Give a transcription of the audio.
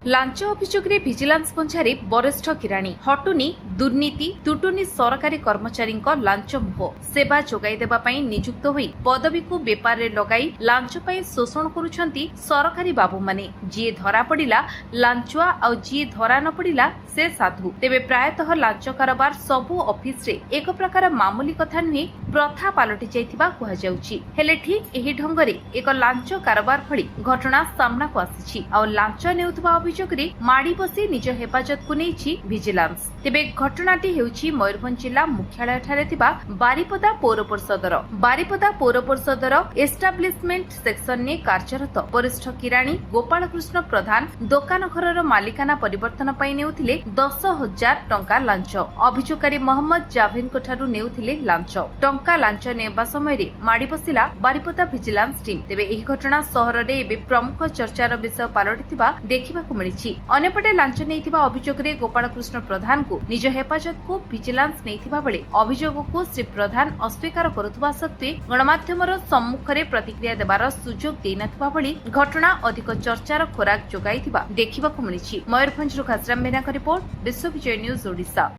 Launch अभियोग vigilance पंछारे वरिष्ठ किराणी हटुनी दुर्नीति तुटुनी सरकारी कर्मचारी लांच मुह सेवा जोगाई देबा पई नियुक्त होई पदवी को बेपार रे लगाई लांच पई शोषण करुछंती सरकारी बाबू माने जी धरा पड़िला लांचुआ आ जी धरा न पड़िला से साधु तेबे प्रायतः लांच कारोबार सबु ऑफिस रे एक प्रकार मामूली कथा नुहे प्रथा पलटि जाइथिबा कुहा जाउची हेले ठीक एही ढंगरे एक लांच कारोबार भली घटना सामना को आसीछि आ लांच नेउथबा अभियोग रे माडी बसी निज हेफाजत को नेछि भिजिलांस तेबे घटनाटी हेउछि मयूरभंज जिला मुख्यालय ठारे थिबा बारिपदा पौर परिषदर एस्टाब्लिशमेंट सेक्शन ने कार्यरत वरिष्ठ किराणी गोपाल कृष्ण प्रधान दोकान घरर मालिकाना परिवर्तन पई नेउथिले 10,000 टंका लांच अभियोगकारी मोहम्मद जावेद कोठारु नेउथिले लांच टंका लांच नेबा समय रे माडी बसिला बारिपदा भिजिलांस टीम तेबे एही घटना सहर रे एबे प्रमुख चर्चार विषय पालटिथिबा देखिबाकू मिलिछि अन्यपटे लांच नेइथिबा अभियोग रे गोपाल कृष्ण प्रधान को निज हेफाजत को भिजिलांस नेइथिबा बेले अभियोग को श्री प्रधान अस्वीकार करुथबा सत्वे गणमाध्यमर सम्मुखरे प्रतिक्रिया देबार सुजोग देनथिबा बेले घटना अधिक चर्चार खोराक जोगाइथिबा देखिबाकू मिलिछि मयूरभंजरु खासराम मेनाक रिपोर्ट विश्व विजय न्यूज ओडिशा।